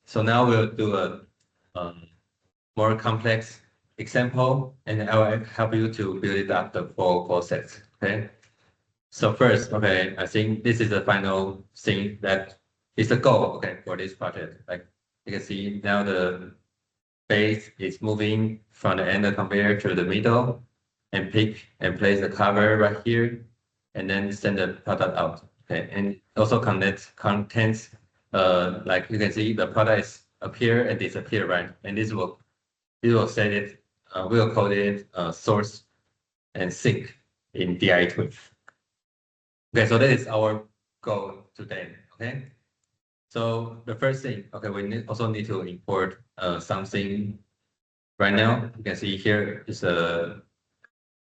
So now we'll do a more complex example, and I will help you to build it up the full process. Okay. So first, okay, I think this is the final thing that is the goal. Okay, for this project. Like you can see now, the base is moving from the end of the conveyor to the middle, and pick and place the cover right here, and then send the product out. Okay, and also contains like you can see the product is appear and disappear, right? And this will set it, we'll call it source and sink in DIATwin. Okay, so that is our goal today. Okay, so the first thing, okay, we also need to import something. Right now, you can see here is a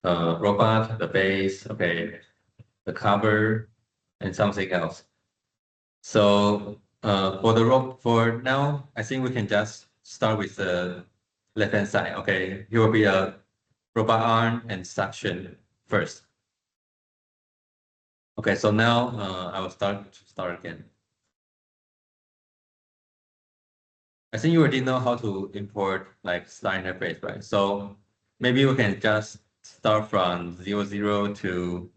robot, the base, okay, the cover, and something else. So for now, I think we can just start with the left-hand side. Okay, here will be a robot arm and suction first. Okay, so now I will start again. I think you already know how to import like slide interface, right? So maybe we can just start from 00 to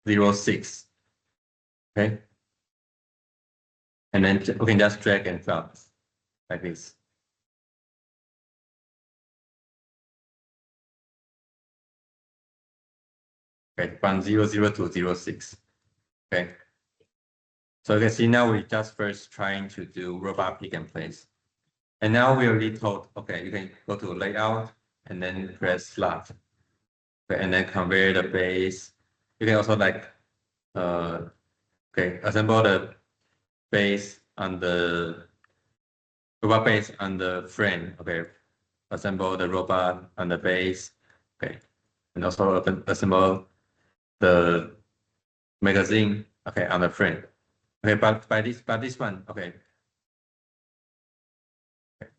06. Okay, and then we can just drag and drop like this. Okay, from 00 to 06. Okay, so you can see now we just first trying to do robot pick and place, and now we already told, okay, you can go to layout and then press slot, okay, and then convey the base. You can also like okay, assemble the base on the robot base on the frame. Okay, assemble the robot on the base. Okay, and also assemble the magazine. Okay, on the frame. Okay, but by this one, okay.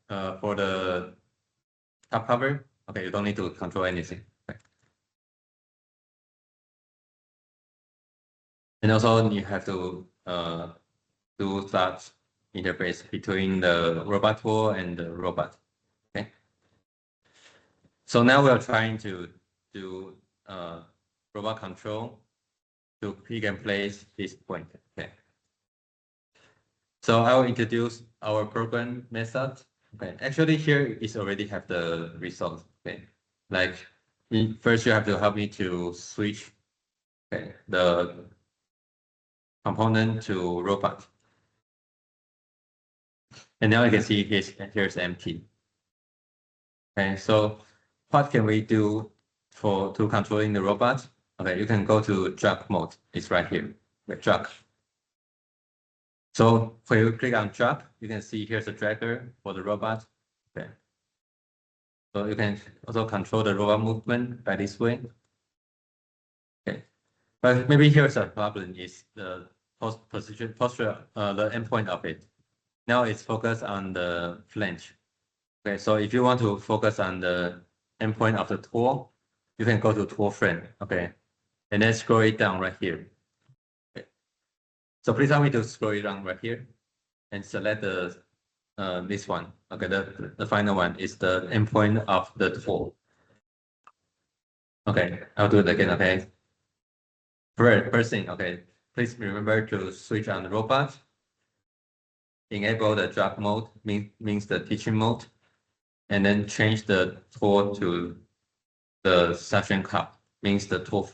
For the top cover, okay, you don't need to control anything. Okay. And also you have to do that interface between the robot tool and the robot. Okay. So now we are trying to do robot control to pick and place this point. Okay. So I will introduce our program method. Okay. Actually, here is already have the result. Okay. Like first, you have to help me to switch, okay, the component to robot. And now you can see here's empty. Okay, so what can we do to controlling the robot? Okay, you can go to drag mode. It's right here, the drag. So when you click on drag, you can see here's a dragger for the robot. Okay. So you can also control the robot movement by this way. Okay. But maybe here's a problem is the posture, the endpoint of it. Now it's focused on the flange. Okay, so if you want to focus on the endpoint of the tool, you can go to tool frame. Okay, and then scroll it down right here. Okay. So please help me to scroll it down right here and select the this one. Okay, the final one is the endpoint of the tool. Okay, I'll do it again. Okay. First thing, okay, please remember to switch on the robot. Enable the drag mode, means the teaching mode, and then change the tool to the suction cup, means the tool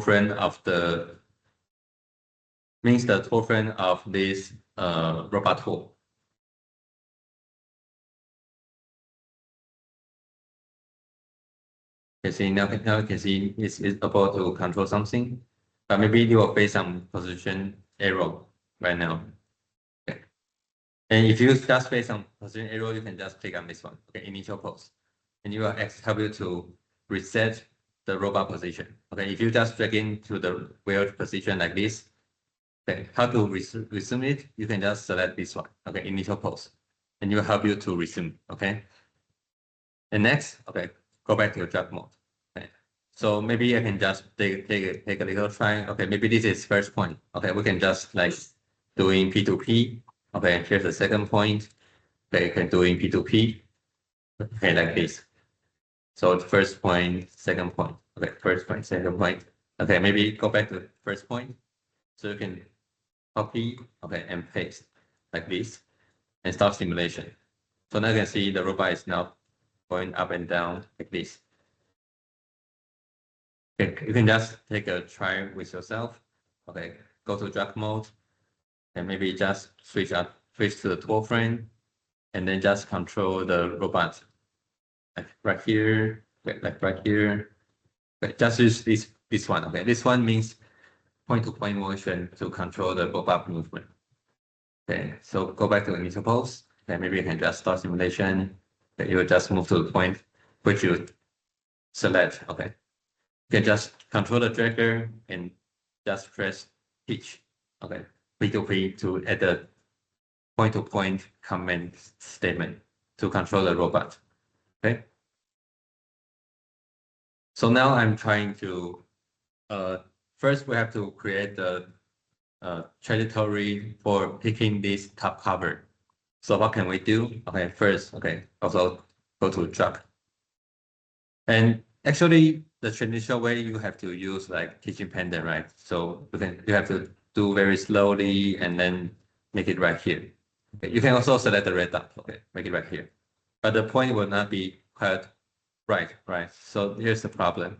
frame of the this robot tool. You see now you can see it's able to control something, but maybe you will face some position error right now. Okay. And if you just face some position error, you can just click on this one. Okay, initial pose, and you will help you to reset the robot position. Okay, if you just drag into the weird position like this, okay, how to resume it? You can just select this one. Okay, initial pose, and it will help you to resume. Okay, And next, okay, go back to your drug mode. Okay. So maybe I can just take a little try. Okay, maybe this is first point. Okay, we can just like doing P2P. Okay, here's the second point. Okay, you can doing P2P. Okay, like this. So the first point, second point. Okay, first point, second point. Okay, maybe go back to the first point. So you can copy, okay, and paste like this and start simulation. So now you can see the robot is now going up and down like this. Okay, you can just take a try with yourself. Okay, go to drug mode and maybe just switch to the tool frame and then just control the robot like right here, like right here. Okay, just use this one. Okay, this one means point-to-point motion to control the robot movement. Okay, so go back to initial pose. Okay, maybe you can just start simulation. Okay, you will just move to the point which you select. Okay, you can just control the dragger and just press pitch. Okay, P2P to add the point-to-point command statement to control the robot. Okay. So now I'm trying to, first we have to create the trajectory for picking this top cover. So what can we do? Okay, first, okay, also go to drug. And actually the traditional way you have to use like teaching pendant, right? So you have to do very slowly and then make it right here. Okay, you can also select the red dot, okay, make it right here. But the point will not be quite right? So here's the problem.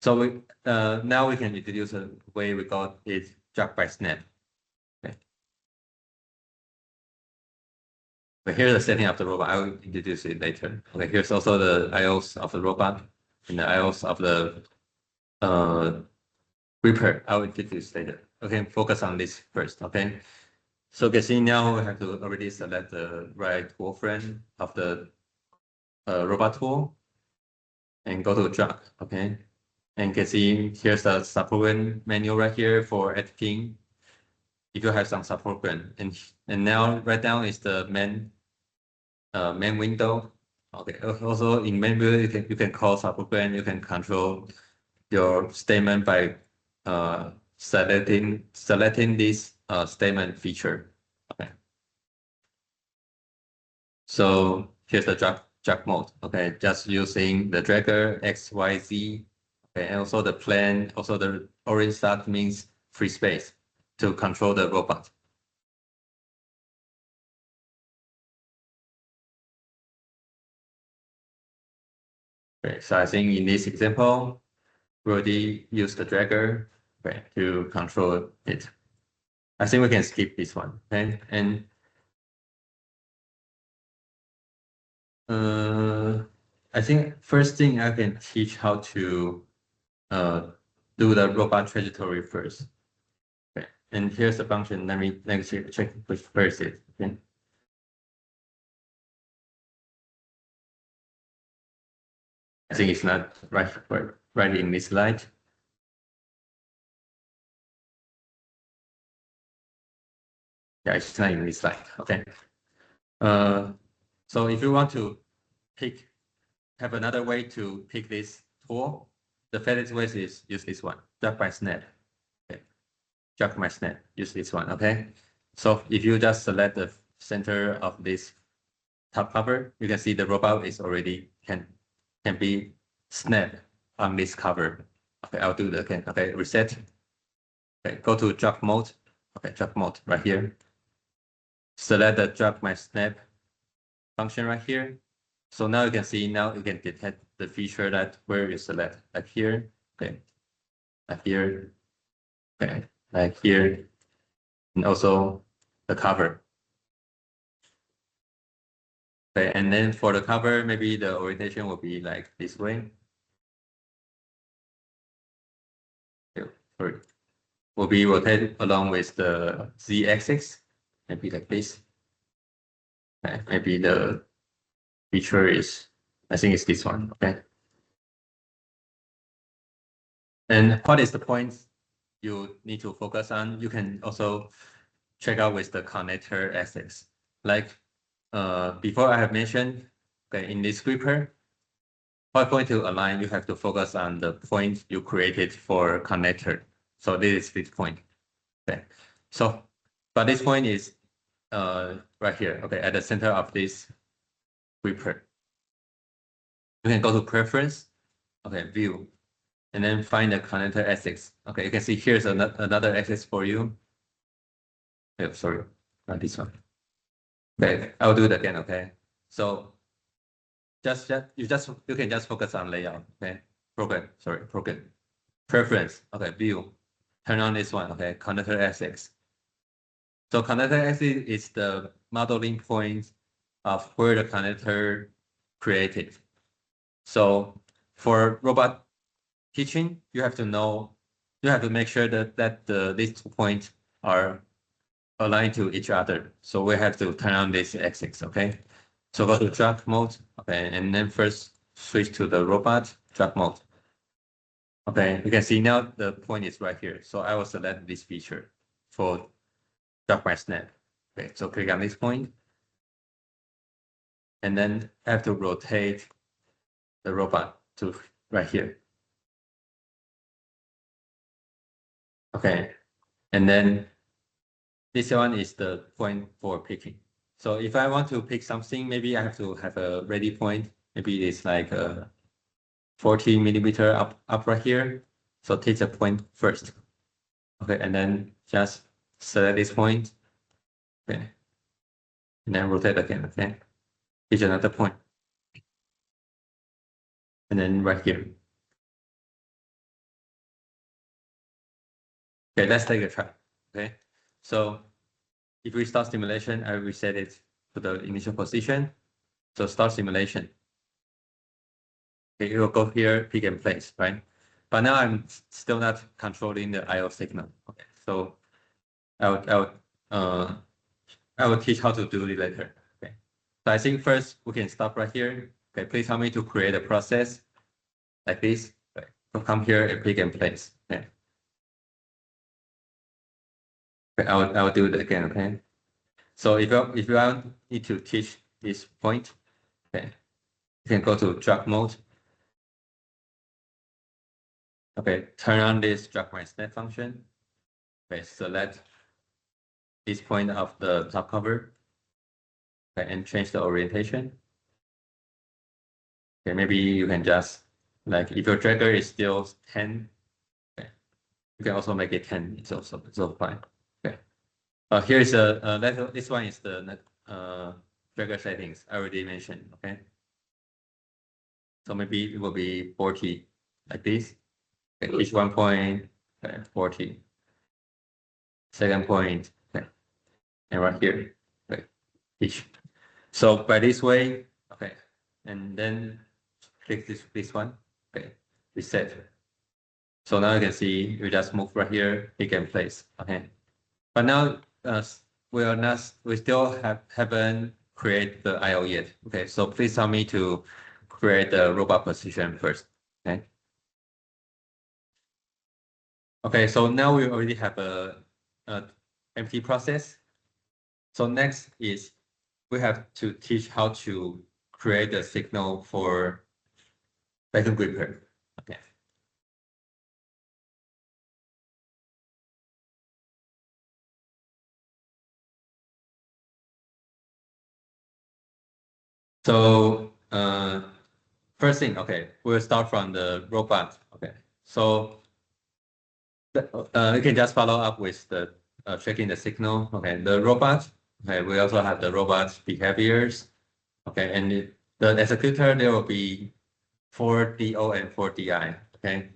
So now we can introduce a way we call it drag by snap. Okay. But here's the setting of the robot. I will introduce it later. Okay, here's also the IOs of the robot and the IOs of the Reaper. I will introduce later. Okay, focus on this first. Okay. So you can see now we have to already select the right tool frame of the robot tool and go to drag. Okay. And you can see here's the subprogram menu right here for editing. If you have some subprogram, and now right now is the main window. Okay. Also in main window you can call subprogram. You can control your statement by selecting this statement feature. Okay. So here's the drag mode. Okay, just using the dragger X, Y, Z. Okay, and also the plane, also the orange dot means free space to control the robot. Okay, so I think in this example, we already use the dragger, okay, to control it. I think we can skip this one. Okay, and I think first thing I can teach how to do the robot trajectory first. Okay, and here's the function. Let me check which first is. Okay. I think it's not right in this slide. Yeah, it's not in this slide. Okay. So if you want to have another way to pick this tool, the fastest way is use this one, drag by snap. Okay. Drag by snap, use this one. Okay. So if you just select the center of this top cover, you can see the robot is already can be snapped on this cover. Okay, I'll do that again. Okay, reset. Okay, go to drag mode. Okay, drag mode right here. Select the drag my snap function right here. So now you can see, now you can detect the feature that where you select, like here, okay, like here, okay, like here, and also the cover. Okay, and then for the cover, maybe the orientation will be like this way. Okay, will be rotated along with the z-axis, maybe like this. Okay, maybe the feature is, I think it's this one. Okay. And what is the point you need to focus on? You can also check out with the connector axis. Like before I have mentioned, Okay, in this gripper, what point to align, you have to focus on the point you created for connector. So this is this point. Okay, so but this point is right here. Okay, at the center of this gripper. You can go to preference. Okay, view, and then find the connector axis. Okay, you can see here's another axis for you. Oh, sorry, not this one. Okay, I'll do it again. Okay, so you can just focus on layout. Okay, program preference. Okay, view, turn on this one. Okay, connector axis. So connector axis is the modeling point of where the connector created. So for robot teaching, you have to make sure that these 2 points are aligned to each other. So we have to turn on this axis, okay? So go to drag mode, okay, and then first switch to the robot drag mode. Okay, you can see now the point is right here. So I will select this feature for drag my snap. Okay, so click on this point, and then I have to rotate the robot to right here. Okay, and then this one is the point for picking. So if I want to pick something, maybe I have to have a ready point. Maybe it's like a 40 millimeter up right here. So take the point first. Okay, and then just select this point. Okay, and then rotate again. Okay, take another point, and then right here. Okay, let's take a try. Okay, so if we start simulation, I reset it to the initial position. So start simulation. Okay, it will go here, pick and place, right? But now I'm still not controlling the I/O signal. Okay, so I will teach how to do it later. Okay, so I think first we can stop right here. Okay, please help me to create a process like this. Okay, so come here and pick and place. Okay, okay, I will do it again. Okay, so if you need to teach this point, okay, you can go to drag mode. Okay, turn on this drag my snap function. Okay, select this point of the top cover. Okay, and change the orientation. Okay, maybe you can just like if your trigger is still 10, okay, you can also make it 10. It's also fine. Okay. Here's this one is the trigger settings I already mentioned. Okay. So maybe it will be 40 like this. Okay, each 1 point, okay, 40. Second point, okay, and right here, okay, each. So by this way, okay, and then click this one, okay, reset. So now you can see you just move right here, pick and place, okay. But now we still haven't created the I/O yet, okay. So please help me to create the robot position first, okay. Okay, so now we already have a empty process. So next is we have to teach how to create a signal for vacuum gripper. Okay. So first thing, okay, we'll start from the robot. Okay, so you can just follow up with the checking the signal. Okay, the robot. Okay, we also have the robot behaviors. Okay, and the executor there will be 4 DO and 4 DI. Okay,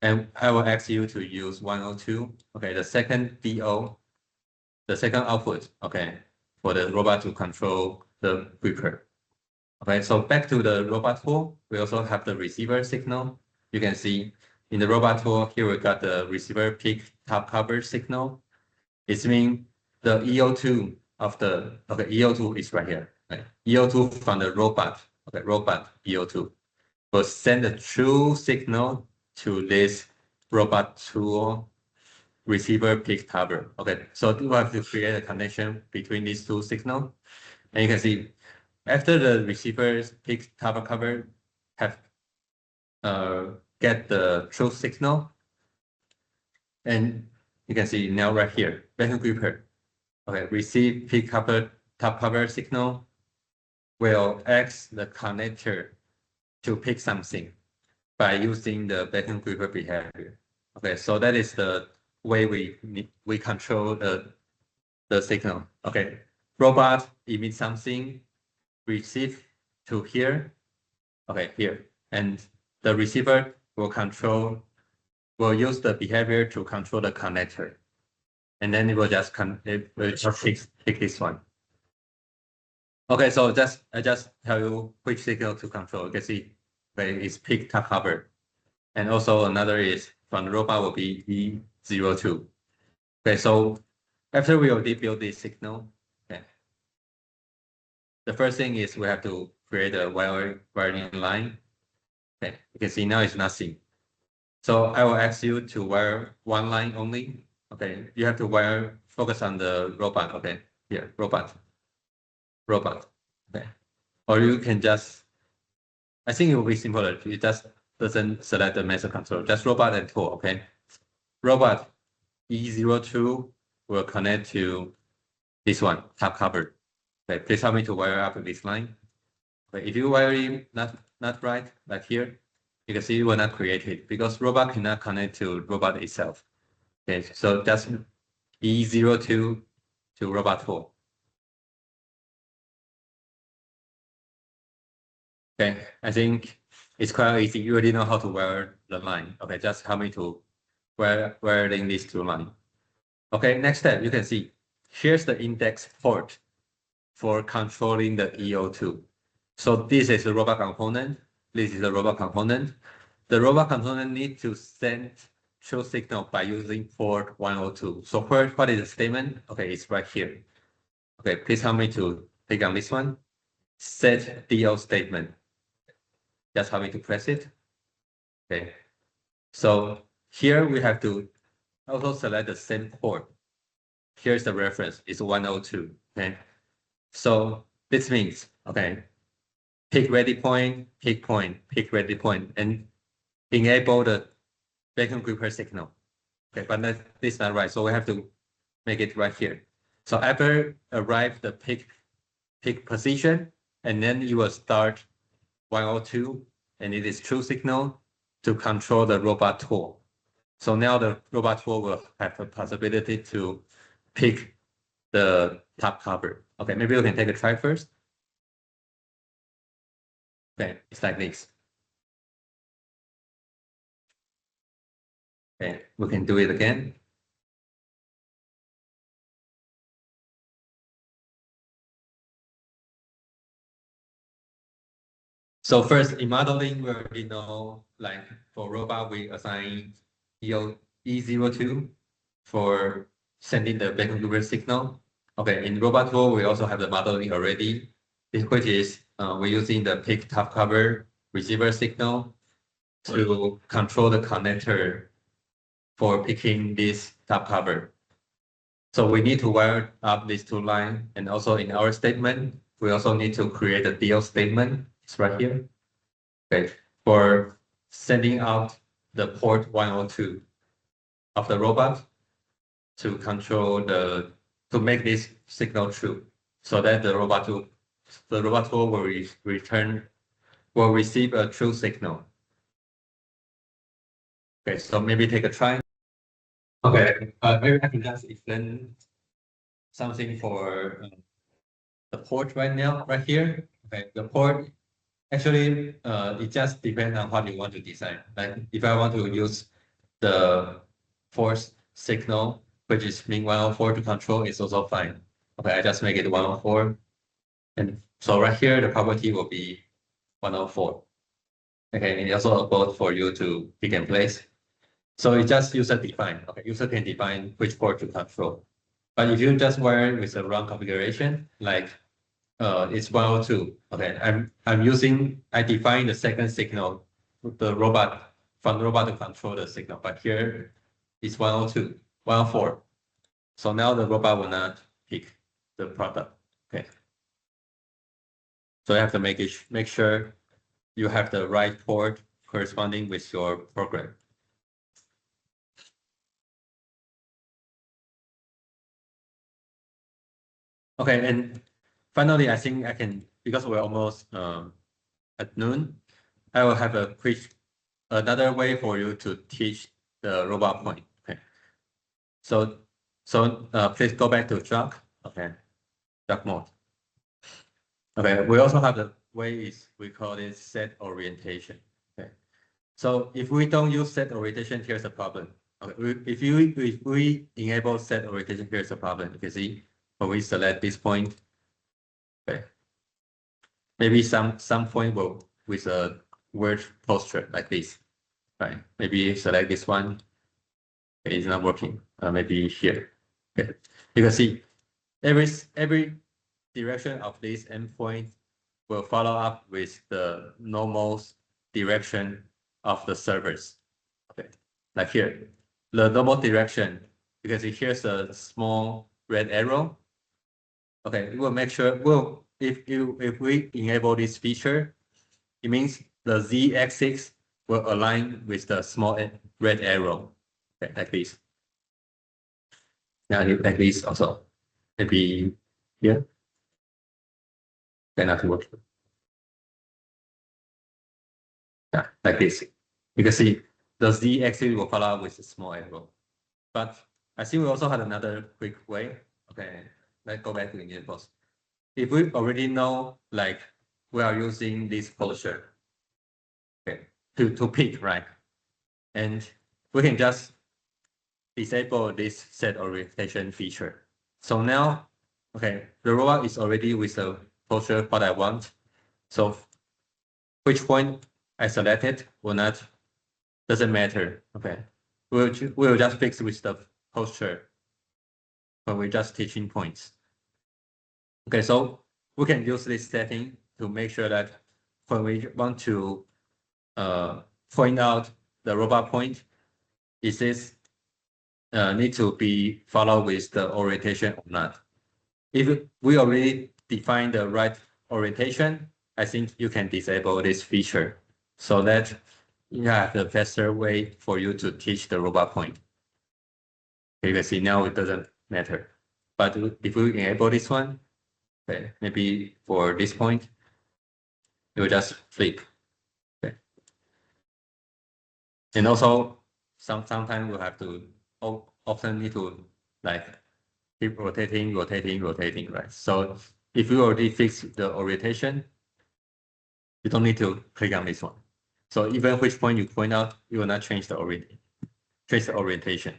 and I will ask you to use 102. Okay, the second DO, the second output. Okay, for the robot to control the gripper. Okay, so back to the robot tool, we also have the receiver signal. You can see in the robot tool, here we got the receiver peak top cover signal. It means the EO2 of the, okay, EO2 is right here. Right? EO2 from the robot, okay, robot EO2 will send the true signal to this robot tool receiver peak cover. Okay, so we have to create a connection between these two signals. And you can see after the receivers pick top cover have get the true signal, and you can see now right here, vacuum gripper. Okay, receive pick cover top cover signal will ask the connector to pick something by using the vacuum gripper behavior. Okay, so that is the way we control the signal. Okay, robot emit something, receive to here. Okay, here, and the receiver will use the behavior to control the connector, and then it will just pick this one. Okay, so I just tell you which signal to control. You can see, okay, it's pick top cover, and also another is from the robot will be E02. Okay, so after we already build this signal, okay, the first thing is we have to create a wiring line. Okay, you can see now it's nothing. So I will ask you to wire one line only. Okay, you have to focus on the robot. Okay, here, robot. Okay, or you can just, I think it will be simpler. It just doesn't select the method control, just robot and tool. Okay, robot E02 will connect to this one, top cover. Okay, please help me to wire up this line. Okay, if you wire it not right, like here, you can see it will not create it because robot cannot connect to robot itself. Okay, so just E02 to robot 4. Okay, I think it's quite easy. You already know how to wire the line. Okay, just help me to wiring these two lines. Okay, next step, you can see here's the index port for controlling the EO2. So this is a robot component. This is a robot component. The robot component needs to send true signal by using port 102. So first, what is the statement? Okay, it's right here. Okay, please help me to click on this one. Set DO statement. Just help me to press it. Okay. So here we have to also select the same port. Here's the reference. It's 102. Okay. So this means, okay, pick ready point, pick point, pick ready point, and enable the vacuum gripper signal. Okay, but this is not right. So we have to make it right here. So after arrive the pick position, and then you will start 102, and it is true signal to control the robot tool. So now the robot tool will have the possibility to pick the top cover. Okay, maybe we can take a try first. Okay, it's like this. Okay, we can do it again. So first, in modeling, we already know, like for robot, we assign E02 for sending the vacuum gripper signal. Okay, in robot tool, we also have the modeling already, which is we're using the pick top cover receiver signal to control the connector for picking this top cover. So we need to wire up these two lines, and also in our statement, we also need to create a DO statement. It's right here. Okay, for sending out the port 102 of the robot to control to make this signal true, so that the robot tool will receive a true signal. Okay, so maybe take a try. Okay, maybe I can just explain something for the port right now, right here. Okay, the port actually it just depends on what you want to design. Like if I want to use the force signal, which is mean 104 to control, is also fine. Okay, I just make it 104. And so right here, the property will be 104. Okay, and it also allows for you to pick and place. So it's just user defined. Okay, user can define which port to control. But if you just wire with the wrong configuration, like it's 102. Okay, I define the second signal, the robot from the robot to control the signal. But here it's 102, 104. So now the robot will not pick the product. Okay. So you have to make sure you have the right port corresponding with your program. Okay, and finally, I think I can, because we're almost at noon, I will have another way for you to teach the robot point. Okay. So please go back to jog. Okay, jog mode. Okay, we also have the way we call it set orientation. Okay, so if we don't use set orientation, here's the problem. Okay, if we enable set orientation, here's the problem. You can see when we select this point, okay, maybe some point will with a weird posture like this, right? Maybe select this one. Okay, it's not working. Maybe here. Okay, you can see every direction of this endpoint will follow up with the normal direction of the servers. Okay, like here, the normal direction, because here's a small red arrow. Okay, we will make sure, if we enable this feature, it means the z-axis will align with the small red arrow. Okay, like this. Now like this also. Maybe here. Okay, nothing works. Yeah, like this. You can see the z-axis will follow with a small arrow. But I think we also had another quick way. Okay, let's go back to the examples. If we already know, like, we are using this posture, okay, to pick, right? And we can just disable this set orientation feature. So now, okay, the robot is already with the posture what I want. So which point I selected will not, doesn't matter. Okay, we'll just fix with the posture when we're just teaching points. Okay, so we can use this setting to make sure that when we want to point out the robot point, is this need to be followed with the orientation or not? If we already define the right orientation, I think you can disable this feature so that you have the faster way for you to teach the robot point. You can see now it doesn't matter. But if we enable this one, okay, maybe for this point, it will just flip. Okay. And also, sometimes we'll have to often need to like keep rotating, right? So if you already fixed the orientation, you don't need to click on this one. So even which point you point out, you will not change the orientation.